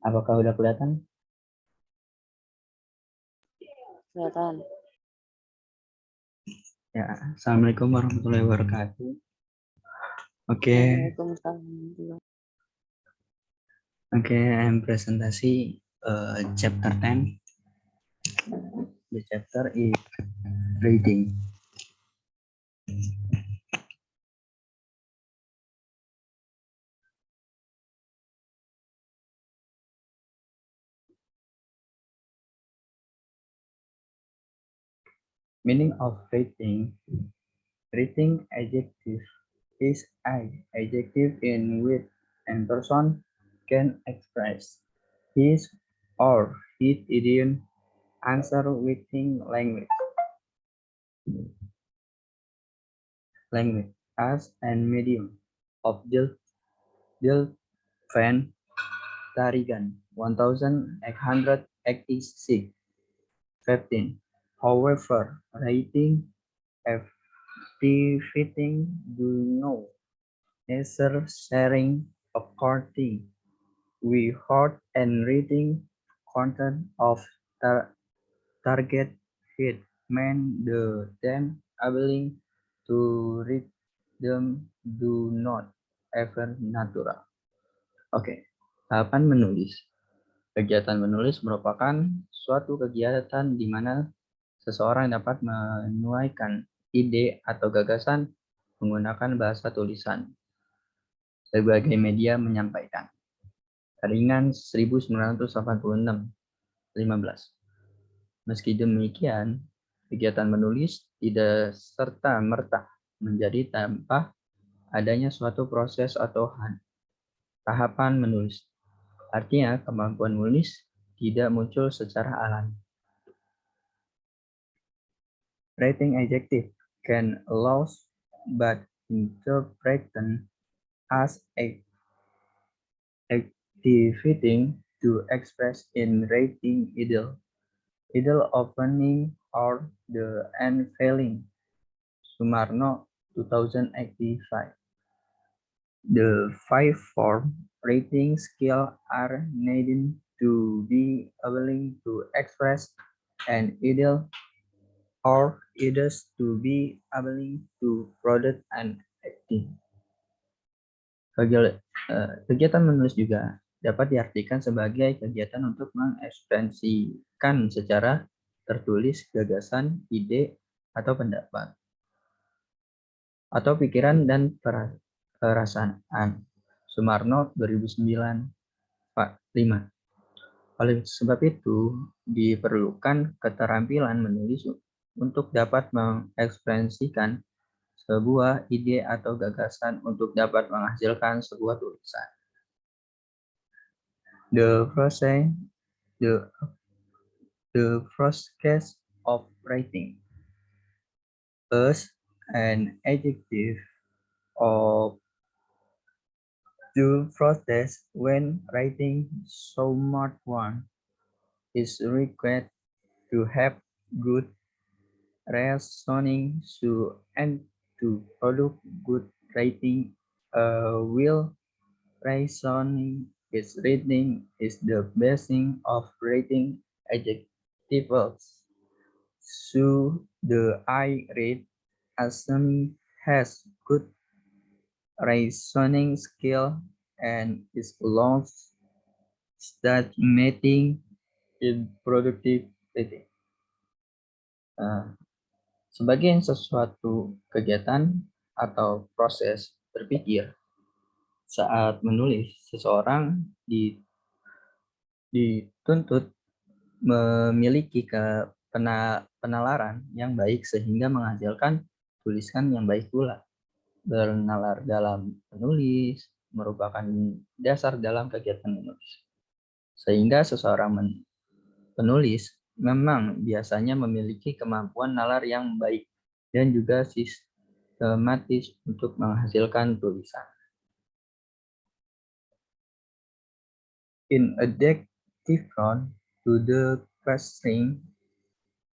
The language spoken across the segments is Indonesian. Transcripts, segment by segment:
Apakah udah kelihatan? Kelihatan. Ya, Assalamualaikum warahmatullahi wabarakatuh. Oke, Waalaikumsalam. I'm presentasi chapter 10. The chapter is reading. Meaning of rating. Rating adjective is adjective in which a person can express his or his idiom answer within language as and medium of Jill Van Tarigan 1886 15. However, writing activating do no necessary sharing according we heard and reading content of target hit mean the them ability to read them do not ever natural. Oke, tahapan menulis. Kegiatan menulis merupakan suatu kegiatan di mana seseorang dapat menuaikan ide atau gagasan menggunakan bahasa tulisan sebagai media menyampaikan. Ringan 1986, 15. Meski demikian, kegiatan menulis tidak serta-merta menjadi tanpa adanya suatu proses atau tahapan menulis. Artinya, kemampuan menulis tidak muncul secara alami. Writing adjective can allow but interpreted as activating to express in writing either opening or the unveiling. Sumarno 2085. The 5 form rating skill are needed to be able to express an ideal or others to be able to produce an acting. Kegiatan menulis juga dapat diartikan sebagai kegiatan untuk mengekspresikan secara tertulis gagasan, ide, atau pendapat, atau pikiran dan perasaan. Sumarno 2009, Pak 5. Oleh sebab itu, diperlukan keterampilan menulis untuk dapat mengekspresikan sebuah ide atau gagasan untuk dapat menghasilkan sebuah tulisan. The process of writing is an adjective of the process when writing someone is required to have good reasoning and to produce good writing. Will reasoning is reading is the basis of writing adjectives. So the I read assuming has good reasoning skill and is lost stagnating in productive writing. Sebagai suatu kegiatan atau proses berpikir saat menulis, seseorang dituntut memiliki penalaran yang baik sehingga menghasilkan tulisan yang baik pula. Bernalar dalam menulis merupakan dasar dalam kegiatan menulis. Sehingga seseorang penulis memang biasanya memiliki kemampuan nalar yang baik dan juga sistematis untuk menghasilkan tulisan. In additive to the questioning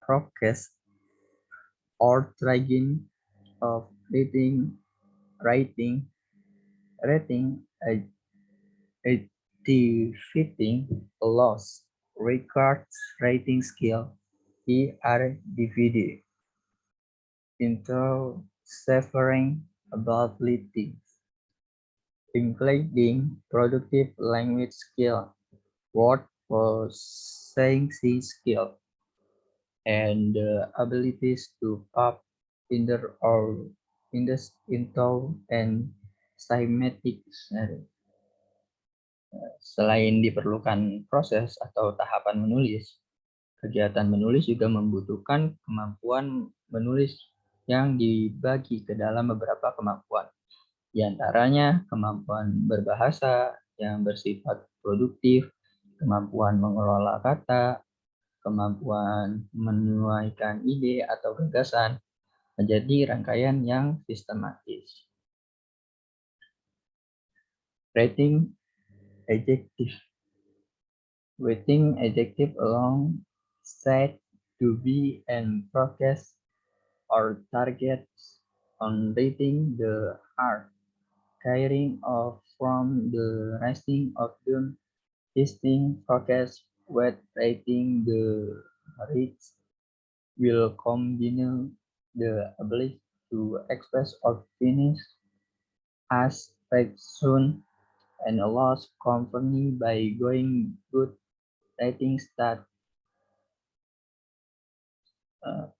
process or trying of writing Defeating a loss requires writing skill ERDVD into several abilities, including productive language skill, word processing skill, and the abilities to pop inter or into and cymatic. Selain diperlukan proses atau tahapan menulis, kegiatan menulis juga membutuhkan kemampuan menulis yang dibagi ke dalam beberapa kemampuan. Di antaranya kemampuan berbahasa yang bersifat produktif, kemampuan mengelola kata, kemampuan menuaikan ide atau gagasan menjadi rangkaian yang sistematis. Rating adjective. Waiting adjective alongside to be and progress or targets on rating the art, carrying off from the resting of them, testing progress with rating the reach will combine the ability to express or finish as soon and allows company by going good rating start uh,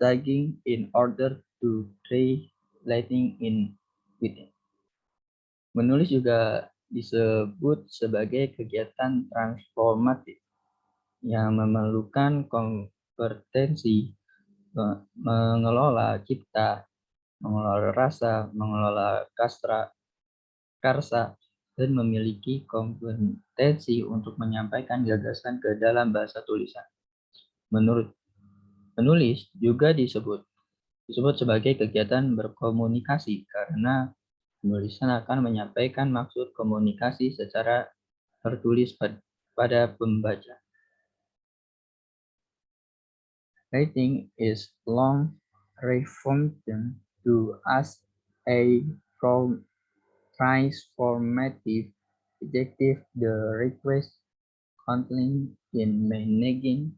tagging in order to try lighting in within. Menulis juga disebut sebagai kegiatan transformatif yang memerlukan kompetensi mengelola cipta, mengelola rasa, mengelola karsa, dan memiliki kompetensi untuk menyampaikan gagasan ke dalam bahasa tulisan. Menurut penulis juga disebut sebagai kegiatan berkomunikasi karena penulisan akan menyampaikan maksud komunikasi secara tertulis pada pembaca. Writing is long referred to as a transformative adjective. The request contained in managing,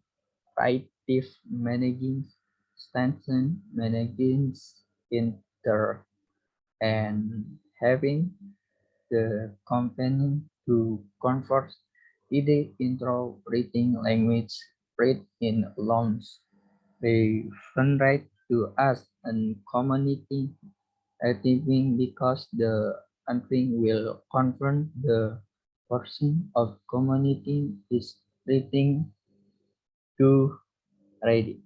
creative managing, stanson managing, inter, and having the company to convert ide into written language read in loans. They fundraise to us and community activing because the unthing will confront the person of community is reading to ready.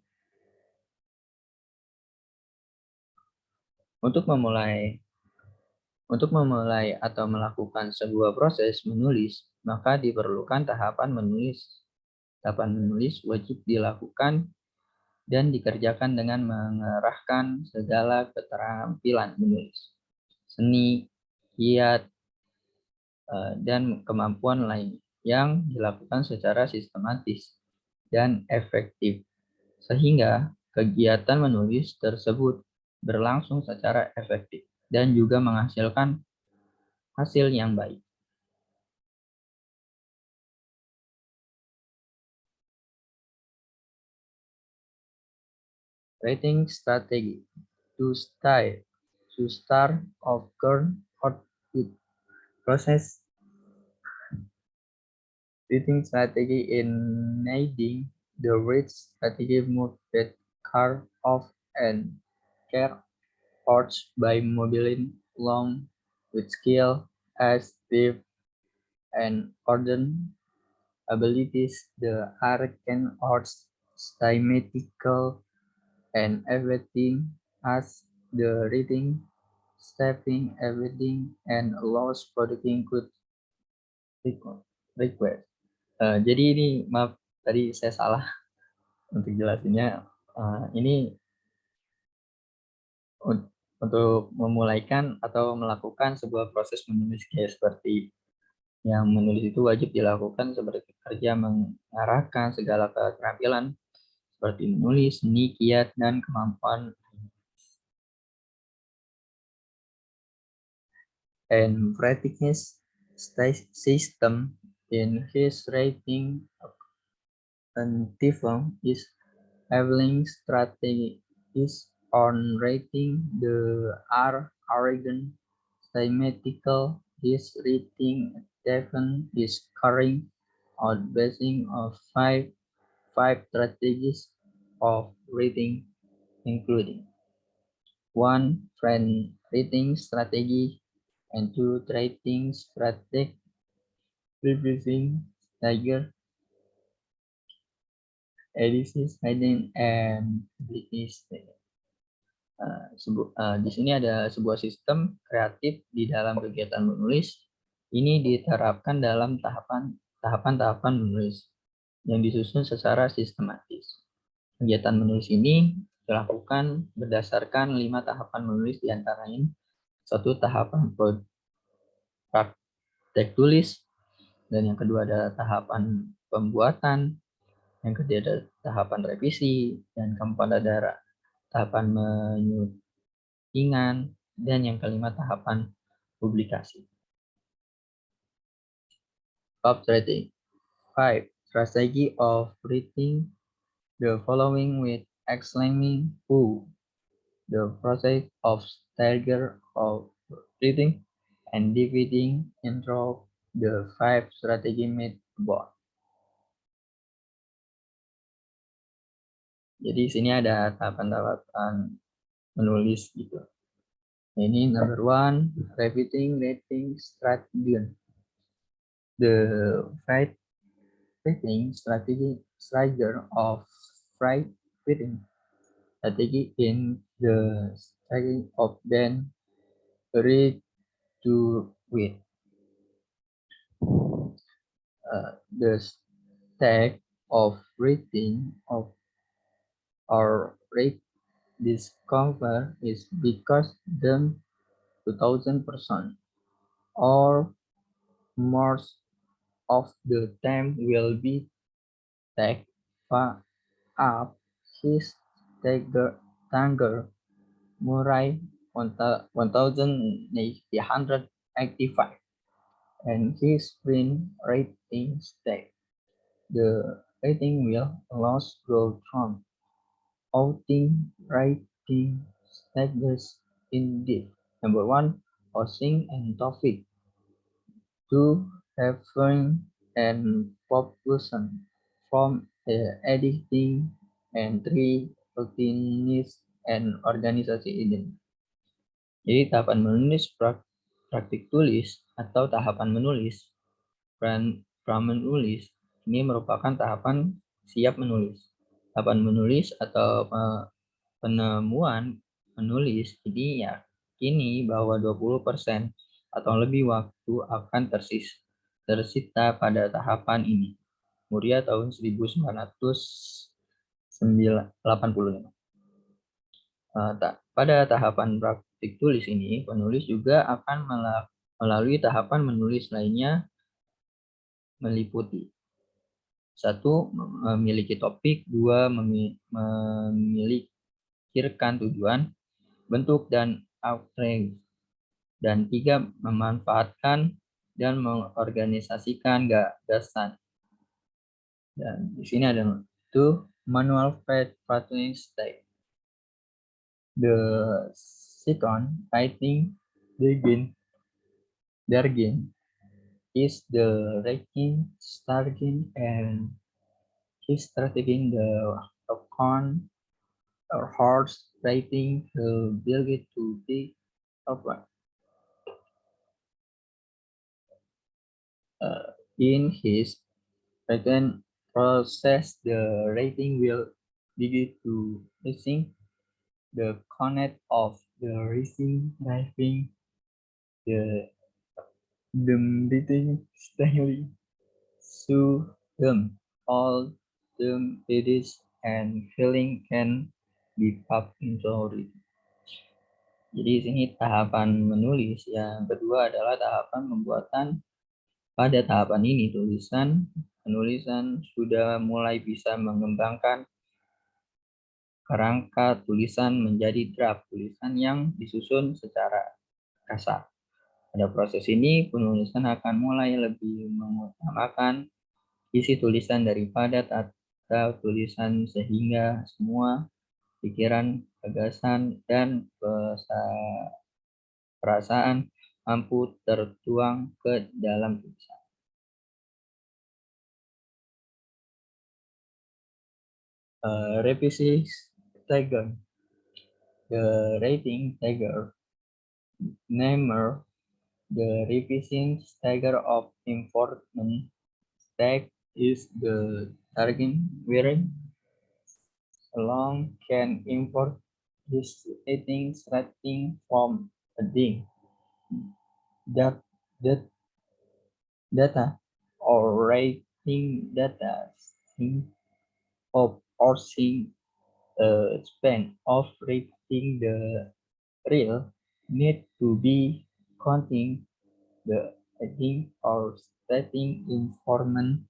Untuk memulai atau melakukan sebuah proses menulis, maka diperlukan tahapan menulis. Tahapan menulis wajib dilakukan dan dikerjakan dengan mengerahkan segala keterampilan menulis, seni, kiat, dan kemampuan lain yang dilakukan secara sistematis dan efektif, sehingga kegiatan menulis tersebut berlangsung secara efektif dan juga menghasilkan hasil yang baik. Writing strategy to start occur out with process. Writing strategy in needing the rich strategy move that car off and care arts by modeling along with skill as deep and ardent abilities. The arcane arts thematical and everything as the reading, stepping, everything, and allows producing good request. Jadi ini maaf tadi saya salah untuk jelasinnya. Ini untuk memulaikan atau melakukan sebuah proses menulis kayak seperti yang menulis itu wajib dilakukan seperti kerja mengarahkan segala keterampilan seperti menulis, seni, kiat, dan kemampuan. And practice system in his writing Antiphon is Evelyn's strategy is on writing the arrogant thematical. His writing Stephen is carrying out basing of five strategies of reading, including 1. Friend reading strategy, and 2. Writing strategy, reviewing tiger, editing, hiding, and publishing. Di sini ada sebuah sistem kreatif di dalam kegiatan menulis. Ini diterapkan dalam tahapan-tahapan menulis yang disusun secara sistematis. Kegiatan menulis ini dilakukan berdasarkan 5 tahapan menulis, diantaranya 1 tahapan praktek tulis, dan yang kedua adalah tahapan pembuatan, yang ketiga ada tahapan revisi, dan keempat ada tahapan menyutingan, dan yang kelima tahapan publikasi. Bab strategy. 5. Strategy of writing the following with exclaiming "Who!" The process of stagger of writing and dividing into the 5 strategy made above. Jadi sini ada tahapan-tahapan menulis gitu. Ini number 1, writing strategy. The writing strategy of writing strategy in the strategy of then read to read. The stack of writing of or read discover is because them 2000% or more of the time will be take up his Tanger Murray 1885 and his print rating stack. The rating will allows go from outing writing stages indeed. Number 1, Osing and Taufik. 2. Referring and population from editing, and 3. Routines and organisasi identity. Jadi tahapan menulis praktik tulis atau tahapan menulis pra-menulis ini merupakan tahapan siap menulis. Tahapan menulis atau penemuan menulis ini yakini bahwa 20% atau lebih waktu akan tersita pada tahapan ini. Muria tahun 1985. Pada tahapan praktik tulis ini, penulis juga akan melalui tahapan menulis lainnya meliputi 1. Memiliki topik, 2. Memikirkan tujuan, bentuk, dan outline, dan 3. Memanfaatkan dan mengorganisasikan gagasan. Dan di sini ada 2. Manual writing style. The second writing dergin is the writing starting and his strategy the account or horse writing to build it to be upright. In his written process, the writing will begin to missing the connect of the racing, driving, the writing style, so them all them it is and feeling can be up into writing. Jadi sini tahapan menulis. Yang kedua adalah tahapan pembuatan. Pada tahapan ini penulisan sudah mulai bisa mengembangkan kerangka tulisan menjadi draft tulisan yang disusun secara kasar. Pada proses ini, penulisan akan mulai lebih mengutamakan isi tulisan daripada tata tulisan sehingga semua pikiran, gagasan, dan perasaan mampu tertuang ke dalam tulisan. Revisi Steiger. The rating Steiger namer the revision stagger of important stack is the target wherein along can import his rating from a thing that that data or rating data thing of or seeing span of rating the real need to be counting the adding or stating information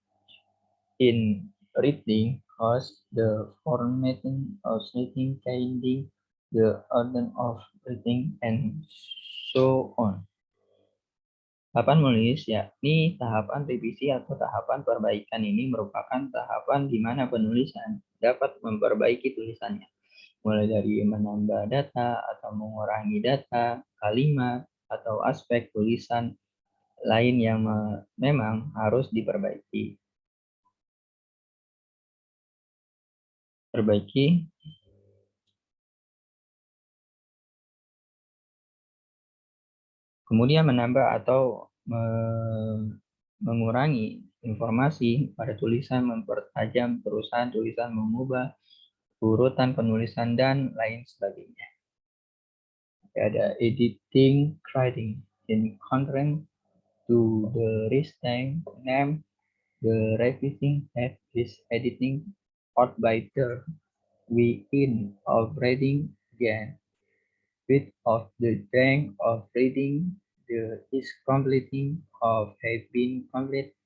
in reading cause the formatting of setting changing the order of reading and so on. Tahapan menulis yakni tahapan revisi atau tahapan perbaikan ini merupakan tahapan di mana penulisan dapat memperbaiki tulisannya, mulai dari menambah data atau mengurangi data, kalimat, atau aspek tulisan lain yang memang harus diperbaiki. Kemudian menambah atau mengurangi informasi pada tulisan, mempertajam terusan tulisan, mengubah urutan penulisan, dan lain sebagainya. Ada editing, writing, in contrast to the resting name, the revising head is editing out by the within of reading again. Bit of the tank of reading the is completing of have been complete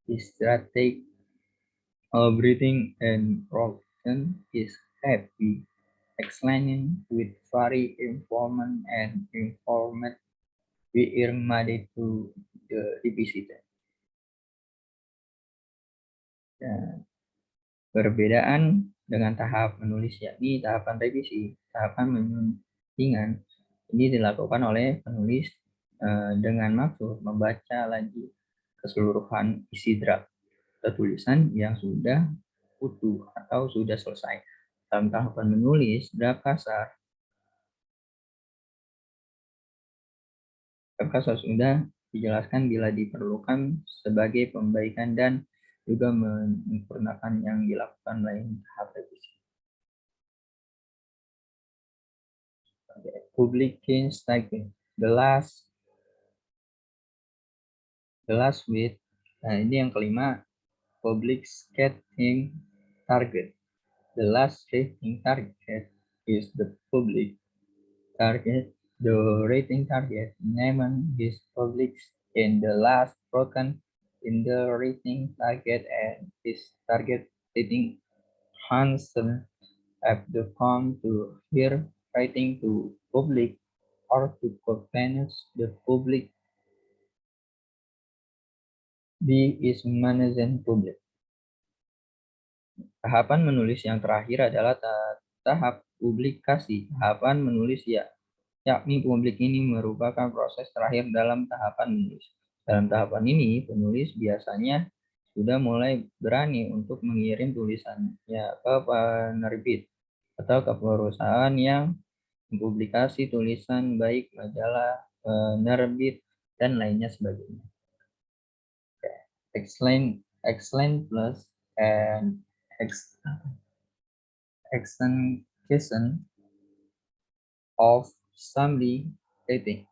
is strategic of reading and production is happy explaining with very informant and informant we irmade to the revisiter. Dan perbedaan dengan tahap menulis yakni tahapan revisi, tahapan menyuntingan ini dilakukan oleh penulis dengan maksud membaca lagi keseluruhan isi draft atau tulisan yang sudah utuh atau sudah selesai. Dalam tahapan menulis draft kasar sudah dijelaskan bila diperlukan sebagai pembaikan dan juga menyempurnakan yang dilakukan lain tahap revisi. Publication statement. The last with. Nah, ini yang kelima, public skating target. The last rating target is the public target. The rating target named is public in the last broken in the rating target and this target rating Hansen have the come to here writing to public or to convince the public B is managing public. Tahapan menulis yang terakhir adalah tahap publikasi. Tahapan menulis yakni publik ini merupakan proses terakhir dalam tahapan menulis. Dalam tahapan ini, penulis biasanya sudah mulai berani untuk mengirim tulisannya ke penerbit atau ke perusahaan yang mempublikasi tulisan baik majalah, penerbit, dan lainnya sebagainya. Explain plus and extension of summary rating.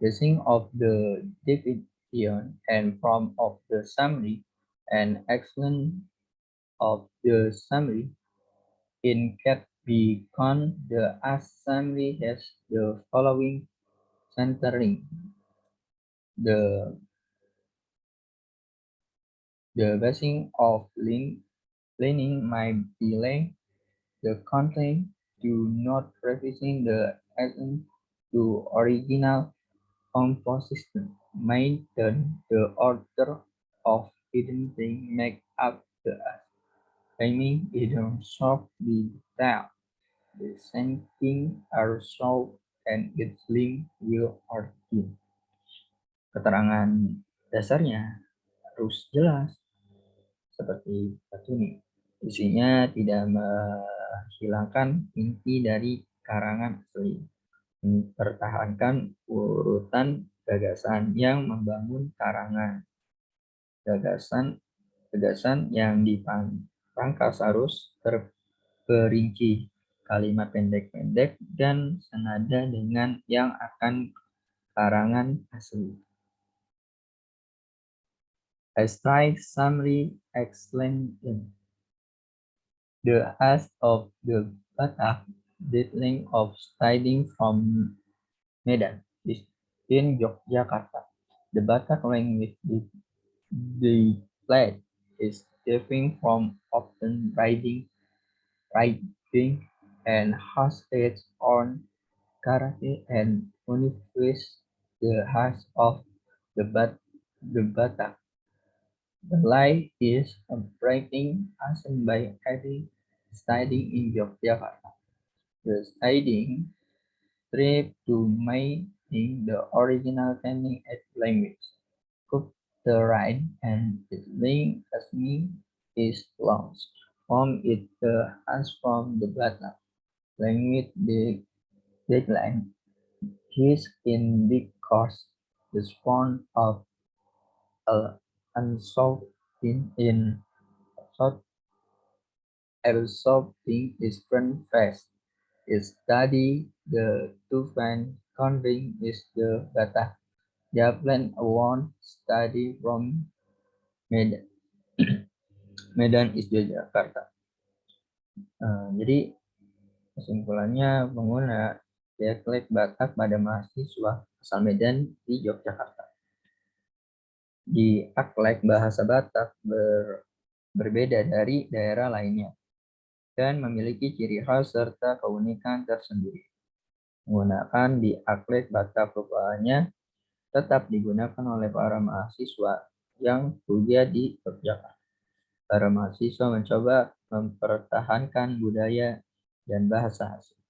Using of the definition and form of the summary and explain of the summary in can become the summary has the following centering the basing of leaning might be length, the content to not referencing the essence to original composition, maintain the order of hidden things make up the timing either short be detailed. The sinking are solved and its link will origin. Keterangan dasarnya harus jelas seperti satu ini. Isinya tidak menghilangkan inti dari karangan asli. Mempertahankan urutan gagasan yang membangun karangan. Gagasan yang dipangkas harus terperinci, kalimat pendek-pendek dan senada dengan yang akan karangan asli. A strike summary explaining the act of the Batak detailing of striding from Medan is in Yogyakarta. The Batak language displayed is different from often riding and has its own character and unifies the heart of the Batak. The light is operating as by adding studying in Yogyakarta. The studying strive to maintain the original meaning at language. Cook the right and its link as me is launched. From it as from the Batak language the deadline. His in big course the spawn of unsolved in short absorbing is front fast. Is study the two fan countering is the Batak. Japan one study from Medan. Medan is Jakarta. Jadi kesimpulannya pengguna dialek Batak pada mahasiswa asal Medan di Yogyakarta. Dialek bahasa Batak berbeda dari daerah lainnya dan memiliki ciri khas serta keunikan tersendiri. Menggunakan dialek Batak rupanya tetap digunakan oleh para mahasiswa yang kuliah di Yogyakarta. Para mahasiswa mencoba mempertahankan budaya dan bahasa asing.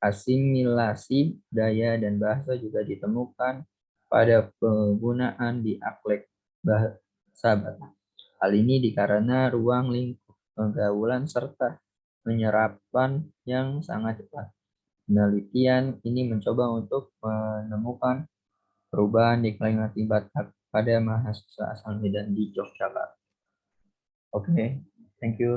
Asimilasi budaya dan bahasa juga ditemukan pada penggunaan dialek bahasa Batak. Hal ini dikarenakan ruang lingkup pergaulan serta penyerapan yang sangat cepat. Penelitian ini mencoba untuk menemukan perubahan di kalimat Batak pada mahasiswa asal Medan di Yogyakarta. Okay, thank you.